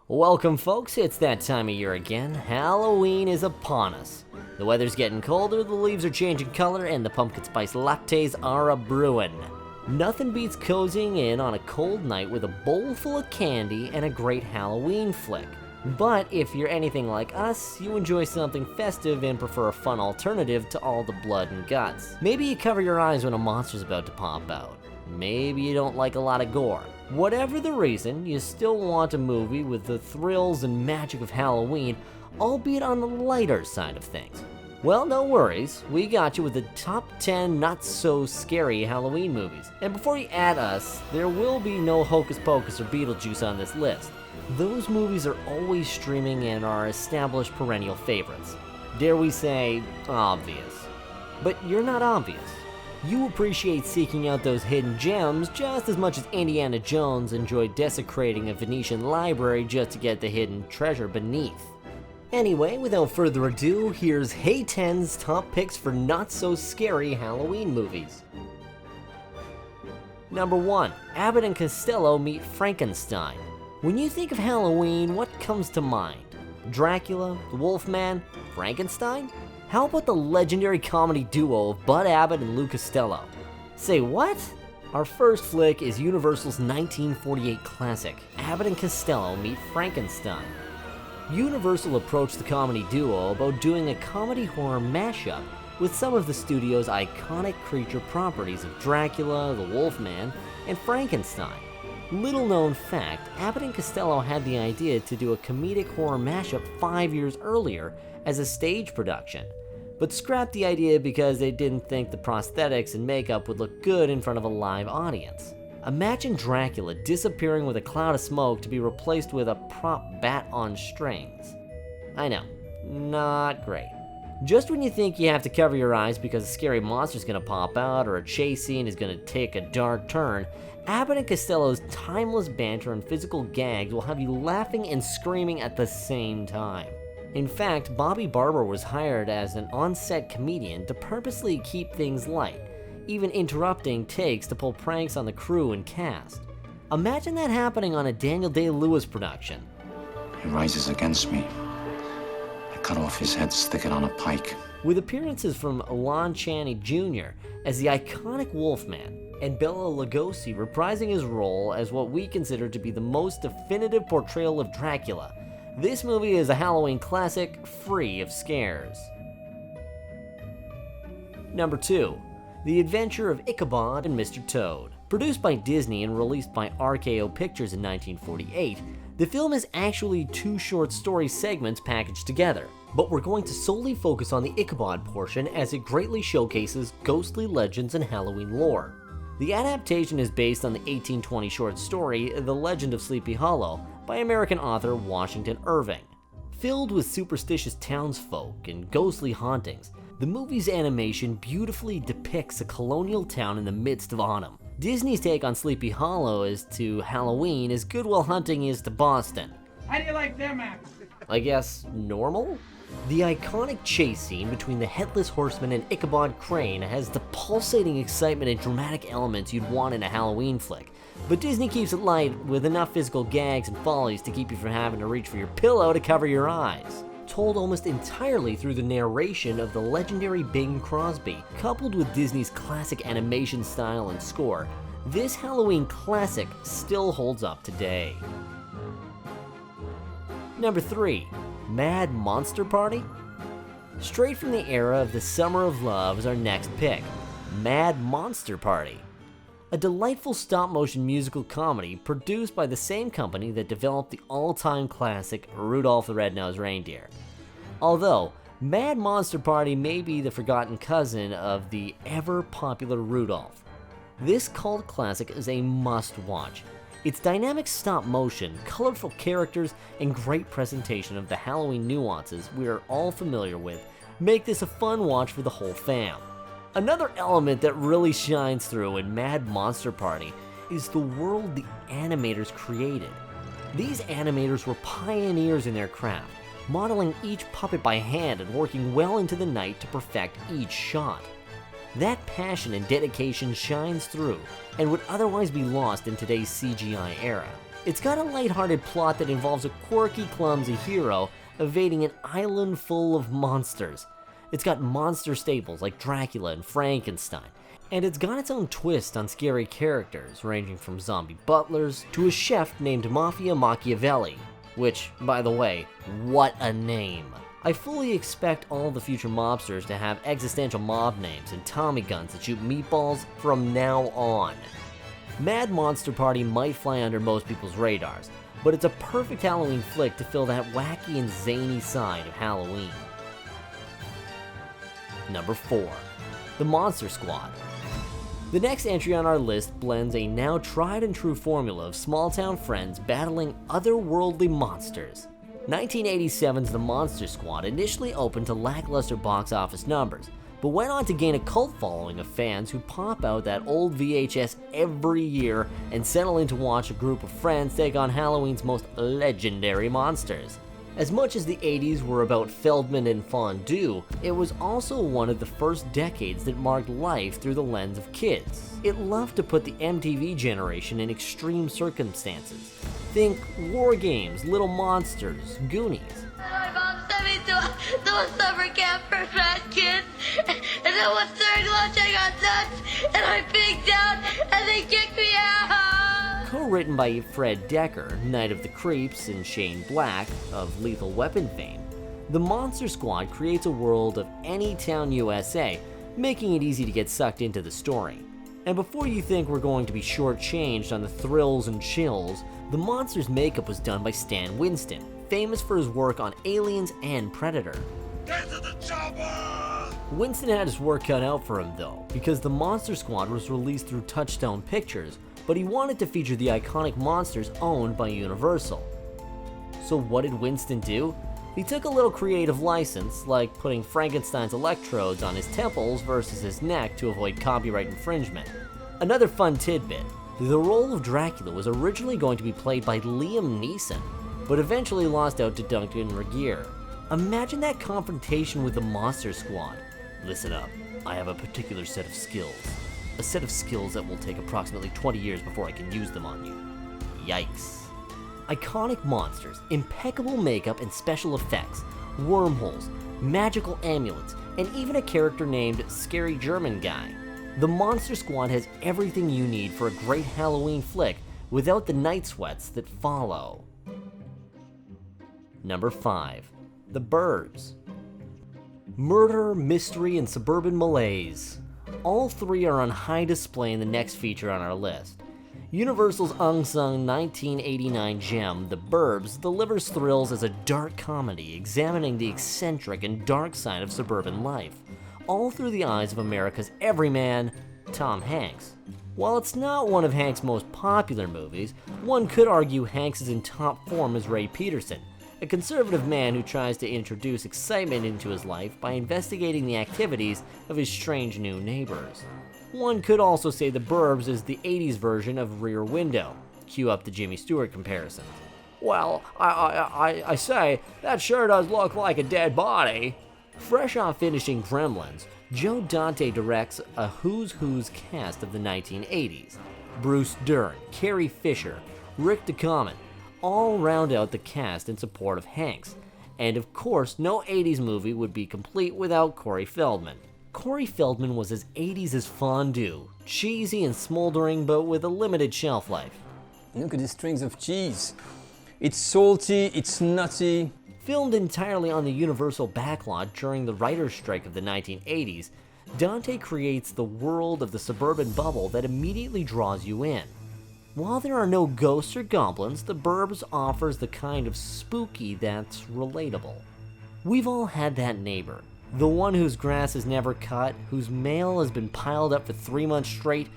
Welcome folks, it's that time of year again. Halloween is upon us. The weather's getting colder, the leaves are changing color, and the pumpkin spice lattes are a-brewin'. Nothing beats cozying in on a cold night with a bowl full of candy and a great Halloween flick. But if you're anything like us, you enjoy something festive and prefer a fun alternative to all the blood and guts. Maybe you cover your eyes when a monster's about to pop out. Maybe you don't like a lot of gore. Whatever the reason, you still want a movie with the thrills and magic of Halloween, albeit on the lighter side of things. Well, no worries, we got you with the top 10 not-so-scary Halloween movies. And before you add us, there will be no Hocus Pocus or Beetlejuice on this list. Those movies are always streaming and are established perennial favorites. Dare we say, obvious. But you're not obvious. You appreciate seeking out those hidden gems just as much as Indiana Jones enjoyed desecrating a Venetian library just to get the hidden treasure beneath. Anyway, without further ado, here's Hey 10's top picks for not-so-scary Halloween movies. Number 1. Abbott and Costello meet Frankenstein. When you think of Halloween, what comes to mind? Dracula, the Wolfman, Frankenstein? How about the legendary comedy duo of Bud Abbott and Lou Costello? Say what? Our first flick is Universal's 1948 classic, Abbott and Costello Meet Frankenstein. Universal approached the comedy duo about doing a comedy horror mashup with some of the studio's iconic creature properties of Dracula, the Wolfman, and Frankenstein. Little known fact, Abbott and Costello had the idea to do a comedic horror mashup 5 years earlier as a stage production, but scrapped the idea because they didn't think the prosthetics and makeup would look good in front of a live audience. Imagine Dracula disappearing with a cloud of smoke to be replaced with a prop bat on strings. I know, not great. Just when you think you have to cover your eyes because a scary monster's gonna pop out or a chase scene is gonna take a dark turn, Abbott and Costello's timeless banter and physical gags will have you laughing and screaming at the same time. In fact, Bobby Barber was hired as an on-set comedian to purposely keep things light, even interrupting takes to pull pranks on the crew and cast. Imagine that happening on a Daniel Day-Lewis production. He rises against me. I cut off his head, stick it on a pike. With appearances from Lon Chaney Jr. as the iconic Wolfman, and Bela Lugosi reprising his role as what we consider to be the most definitive portrayal of Dracula, this movie is a Halloween classic free of scares. Number 2. The Adventure of Ichabod and Mr. Toad. Produced by Disney and released by RKO Pictures in 1948, the film is actually 2 short story segments packaged together, but we're going to solely focus on the Ichabod portion as it greatly showcases ghostly legends and Halloween lore. The adaptation is based on the 1820 short story The Legend of Sleepy Hollow by American author Washington Irving. Filled with superstitious townsfolk and ghostly hauntings, the movie's animation beautifully depicts a colonial town in the midst of autumn. Disney's take on Sleepy Hollow as to Halloween as Good Will Hunting is to Boston. How do you like them apples? I guess normal? The iconic chase scene between the Headless Horseman and Ichabod Crane has the pulsating excitement and dramatic elements you'd want in a Halloween flick, but Disney keeps it light with enough physical gags and follies to keep you from having to reach for your pillow to cover your eyes. Told almost entirely through the narration of the legendary Bing Crosby, coupled with Disney's classic animation style and score, this Halloween classic still holds up today. Number 3. Mad Monster Party? Straight from the era of the Summer of Love is our next pick, Mad Monster Party. A delightful stop-motion musical comedy produced by the same company that developed the all-time classic Rudolph the Red-Nosed Reindeer. Although, Mad Monster Party may be the forgotten cousin of the ever-popular Rudolph. This cult classic is a must-watch. Its dynamic stop-motion, colorful characters, and great presentation of the Halloween nuances we are all familiar with make this a fun watch for the whole fam. Another element that really shines through in Mad Monster Party is the world the animators created. These animators were pioneers in their craft, modeling each puppet by hand and working well into the night to perfect each shot. That passion and dedication shines through and would otherwise be lost in today's CGI era. It's got a lighthearted plot that involves a quirky, clumsy hero evading an island full of monsters. It's got monster staples like Dracula and Frankenstein, and it's got its own twist on scary characters, ranging from zombie butlers to a chef named Mafia Machiavelli, which, by the way, what a name. I fully expect all the future mobsters to have existential mob names and Tommy guns that shoot meatballs from now on. Mad Monster Party might fly under most people's radars, but it's a perfect Halloween flick to fill that wacky and zany side of Halloween. Number 4. The Monster Squad. The next entry on our list blends a now tried and true formula of small-town friends battling otherworldly monsters. 1987's The Monster Squad initially opened to lackluster box office numbers, but went on to gain a cult following of fans who pop out that old VHS every year and settle in to watch a group of friends take on Halloween's most legendary monsters. As much as the 80s were about Feldman and fondue, it was also one of the first decades that marked life through the lens of kids. It loved to put the MTV generation in extreme circumstances. Think War Games, Little Monsters, Goonies. My mom sent me to a summer camp for fat kids, and then one during lunch I got nuts, and I pigged out, and they kicked me out. Co-written by Fred Decker, Night of the Creeps, and Shane Black of Lethal Weapon fame, The Monster Squad creates a world of Anytown, USA, making it easy to get sucked into the story. And before you think we're going to be shortchanged on the thrills and chills, the monster's makeup was done by Stan Winston, famous for his work on Aliens and Predator. Get to the chopper! Winston had his work cut out for him though, because The Monster Squad was released through Touchstone Pictures, but he wanted to feature the iconic monsters owned by Universal. So what did Winston do? He took a little creative license, like putting Frankenstein's electrodes on his temples versus his neck to avoid copyright infringement. Another fun tidbit, the role of Dracula was originally going to be played by Liam Neeson, but eventually lost out to Duncan Regeer. Imagine that confrontation with the Monster Squad. Listen up, I have a particular set of skills. A set of skills that will take approximately 20 years before I can use them on you. Yikes. Iconic monsters, impeccable makeup and special effects, wormholes, magical amulets, and even a character named Scary German Guy. The Monster Squad has everything you need for a great Halloween flick without the night sweats that follow. Number 5. The Burbs. Murder, mystery, and suburban malaise. All three are on high display in the next feature on our list. Universal's unsung 1989 gem, The Burbs, delivers thrills as a dark comedy examining the eccentric and dark side of suburban life, all through the eyes of America's everyman, Tom Hanks. While it's not one of Hanks' most popular movies, one could argue Hanks is in top form as Ray Peterson, a conservative man who tries to introduce excitement into his life by investigating the activities of his strange new neighbors. One could also say The Burbs is the 80s version of Rear Window. Cue up the Jimmy Stewart comparison. Well, I say, that sure does look like a dead body. Fresh off finishing Gremlins, Joe Dante directs a who's cast of the 1980s. Bruce Dern, Carrie Fisher, Rick DeCommon, all round out the cast in support of Hanks. And of course, no 80s movie would be complete without Corey Feldman. Corey Feldman was as 80s as fondue, cheesy and smoldering but with a limited shelf life. Look at the strings of cheese. It's salty, it's nutty. Filmed entirely on the Universal backlot during the writer's strike of the 1980s, Dante creates the world of the suburban bubble that immediately draws you in. While there are no ghosts or goblins, The Burbs offers the kind of spooky that's relatable. We've all had that neighbor, the one whose grass is never cut, whose mail has been piled up for 3 months straight,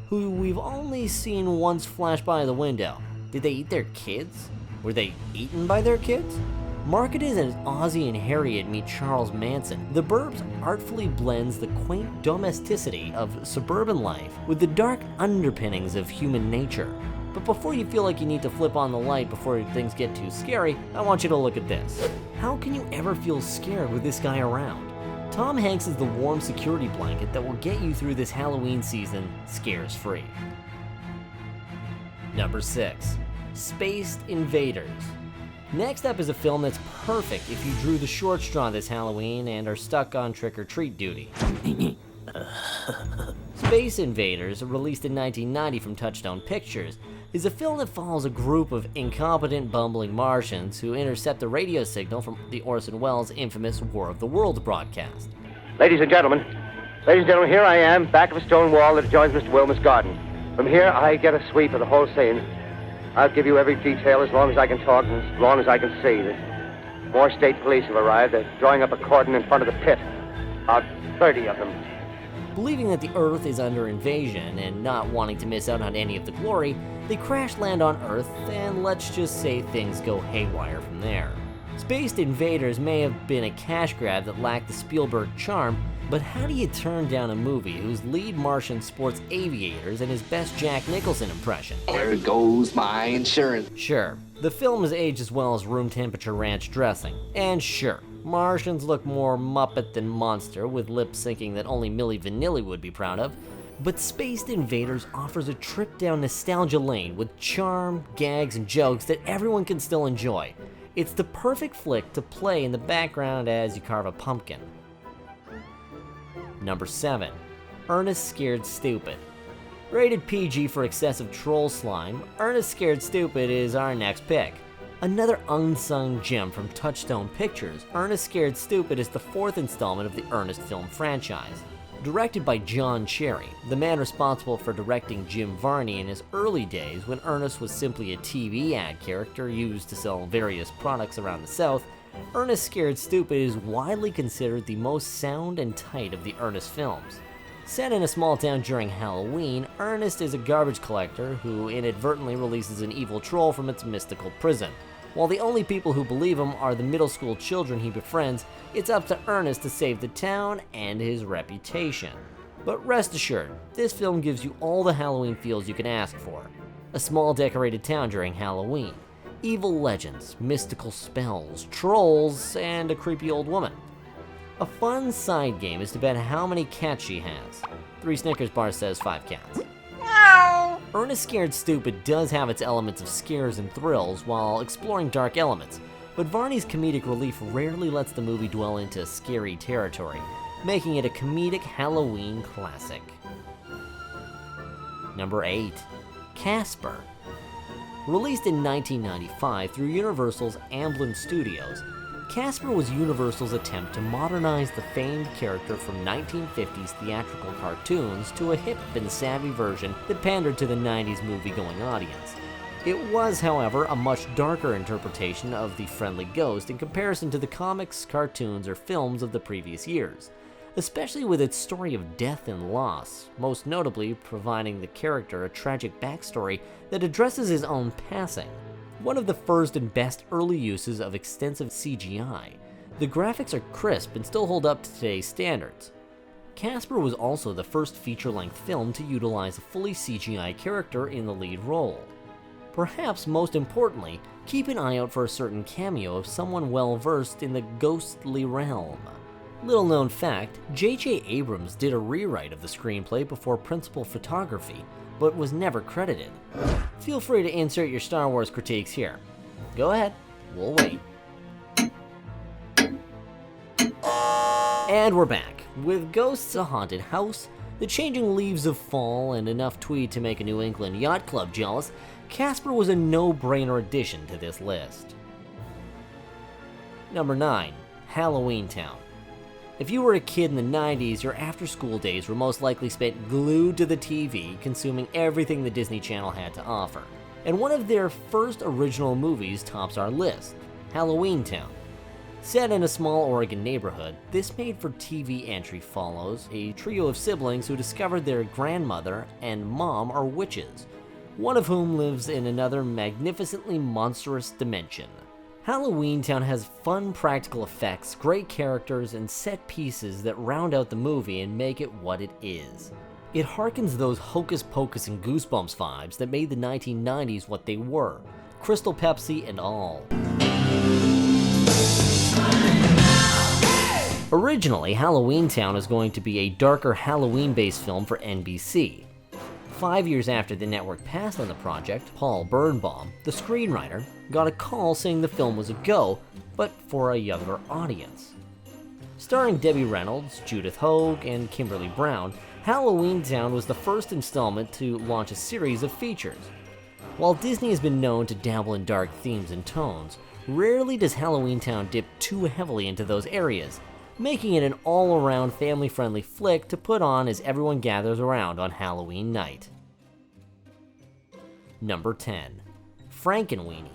who we've only seen once flash by the window. Did they eat their kids? Were they eaten by their kids? Marketed as Ozzie and Harriet meet Charles Manson, The Burbs artfully blends the quaint domesticity of suburban life with the dark underpinnings of human nature. But before you feel like you need to flip on the light before things get too scary, I want you to look at this. How can you ever feel scared with this guy around? Tom Hanks is the warm security blanket that will get you through this Halloween season scares free. Number 6. Spaced Invaders. Next up is a film that's perfect if you drew the short straw this Halloween and are stuck on trick-or-treat duty. Space Invaders, released in 1990 from Touchstone Pictures, is a film that follows a group of incompetent, bumbling Martians who intercept a radio signal from the Orson Welles' infamous War of the Worlds broadcast. Ladies and gentlemen, here I am, back of a stone wall that adjoins Mr. Wilmer's garden. From here, I get a sweep of the whole scene. I'll give you every detail as long as I can talk and as long as I can see. More state police have arrived. They're drawing up a cordon in front of the pit. About 30 of them. Believing that the Earth is under invasion and not wanting to miss out on any of the glory, they crash land on Earth, and let's just say things go haywire from there. Spaced Invaders may have been a cash grab that lacked the Spielberg charm, but how do you turn down a movie whose lead Martian sports aviators and his best Jack Nicholson impression? There goes my insurance. Sure, the film has aged as well as room temperature ranch dressing, and sure, Martians look more Muppet than monster, with lip syncing that only Milli Vanilli would be proud of, but Spaced Invaders offers a trip down nostalgia lane with charm, gags, and jokes that everyone can still enjoy. It's the perfect flick to play in the background as you carve a pumpkin. Number 7. Ernest Scared Stupid. Rated PG for excessive troll slime, Ernest Scared Stupid is our next pick. Another unsung gem from Touchstone Pictures, Ernest Scared Stupid is the fourth installment of the Ernest film franchise. Directed by John Cherry, the man responsible for directing Jim Varney in his early days when Ernest was simply a TV ad character used to sell various products around the South, Ernest Scared Stupid is widely considered the most sound and tight of the Ernest films. Set in a small town during Halloween, Ernest is a garbage collector who inadvertently releases an evil troll from its mystical prison. While the only people who believe him are the middle school children he befriends, it's up to Ernest to save the town and his reputation. But rest assured, this film gives you all the Halloween feels you can ask for. A small decorated town during Halloween, evil legends, mystical spells, trolls, and a creepy old woman. A fun side game is to bet how many cats she has. 3 Snickers bars says 5 cats. Ernest Scared Stupid does have its elements of scares and thrills while exploring dark elements, but Varney's comedic relief rarely lets the movie dwell into scary territory, making it a comedic Halloween classic. Number 8. Casper. Released in 1995 through Universal's Amblin Studios, Casper was Universal's attempt to modernize the famed character from 1950s theatrical cartoons to a hip and savvy version that pandered to the 90s movie-going audience. It was, however, a much darker interpretation of the friendly ghost in comparison to the comics, cartoons, or films of the previous years, especially with its story of death and loss, most notably providing the character a tragic backstory that addresses his own passing. One of the first and best early uses of extensive CGI, the graphics are crisp and still hold up to today's standards. Casper was also the first feature-length film to utilize a fully CGI character in the lead role. Perhaps most importantly, keep an eye out for a certain cameo of someone well-versed in the ghostly realm. Little known fact, J.J. Abrams did a rewrite of the screenplay before principal photography, but was never credited. Feel free to insert your Star Wars critiques here. Go ahead, we'll wait. And we're back. With Ghosts, a Haunted House, The Changing Leaves of Fall, and enough tweed to make a New England Yacht Club jealous, Casper was a no-brainer addition to this list. Number 9. Hallowentown. If you were a kid in the 90s, your after-school days were most likely spent glued to the TV, consuming everything the Disney Channel had to offer. And one of their first original movies tops our list, Hallowentown. Set in a small Oregon neighborhood, this made-for-TV entry follows a trio of siblings who discovered their grandmother and mom are witches, one of whom lives in another magnificently monstrous dimension. Hallowentown has fun practical effects, great characters, and set pieces that round out the movie and make it what it is. It harkens those hocus pocus and Goosebumps vibes that made the 1990s what they were, Crystal Pepsi and all. Originally, Hallowentown is going to be a darker Halloween-based film for NBC. 5 years after the network passed on the project, Paul Birnbaum, the screenwriter, got a call saying the film was a go, but for a younger audience. Starring Debbie Reynolds, Judith Hoag, and Kimberly Brown, Hallowentown was the first installment to launch a series of features. While Disney has been known to dabble in dark themes and tones, rarely does Hallowentown dip too heavily into those areas, making it an all-around family-friendly flick to put on as everyone gathers around on Halloween night. Number 10. Frankenweenie.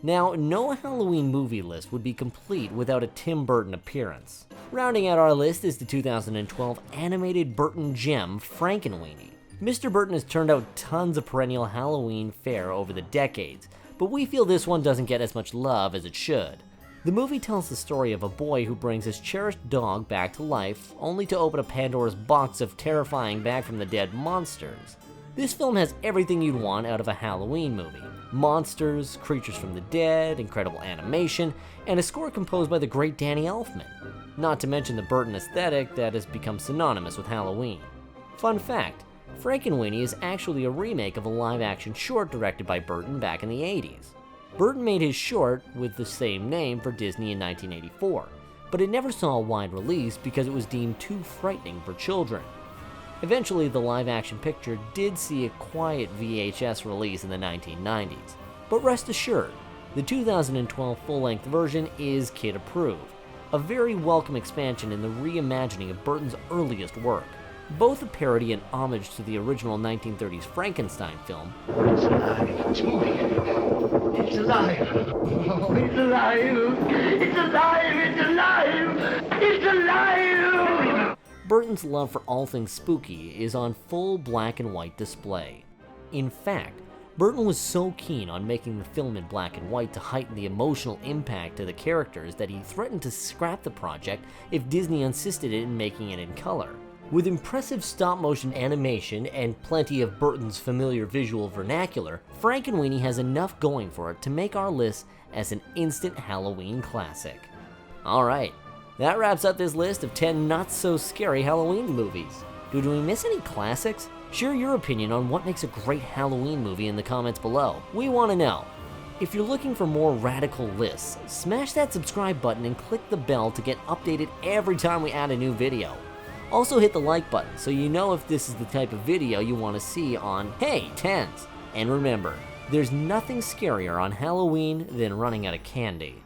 Now, no Halloween movie list would be complete without a Tim Burton appearance. Rounding out our list is the 2012 animated Burton gem, Frankenweenie. Mr. Burton has turned out tons of perennial Halloween fare over the decades, but we feel this one doesn't get as much love as it should. The movie tells the story of a boy who brings his cherished dog back to life, only to open a Pandora's box of terrifying back-from-the-dead monsters. This film has everything you'd want out of a Halloween movie. Monsters, creatures from the dead, incredible animation, and a score composed by the great Danny Elfman. Not to mention the Burton aesthetic that has become synonymous with Halloween. Fun fact, Frankenweenie is actually a remake of a live-action short directed by Burton back in the 80s. Burton made his short with the same name for Disney in 1984, but it never saw a wide release because it was deemed too frightening for children. Eventually, the live-action picture did see a quiet VHS release in the 1990s, but rest assured, the 2012 full-length version is kid-approved, a very welcome expansion in the reimagining of Burton's earliest work. Both a parody and homage to the original 1930s Frankenstein film. It's alive. It's moving. It's alive. Oh, it's alive. It's alive. It's alive. It's alive. Burton's love for all things spooky is on full black and white display. In fact, Burton was so keen on making the film in black and white to heighten the emotional impact to the characters that he threatened to scrap the project if Disney insisted in making it in color. With impressive stop-motion animation and plenty of Burton's familiar visual vernacular, Frankenweenie has enough going for it to make our list as an instant Halloween classic. Alright, that wraps up this list of 10 not-so-scary Halloween movies. Did we miss any classics? Share your opinion on what makes a great Halloween movie in the comments below. We want to know. If you're looking for more radical lists, smash that subscribe button and click the bell to get updated every time we add a new video. Also hit the like button so you know if this is the type of video you want to see on Hey 10s. And remember, there's nothing scarier on Halloween than running out of candy.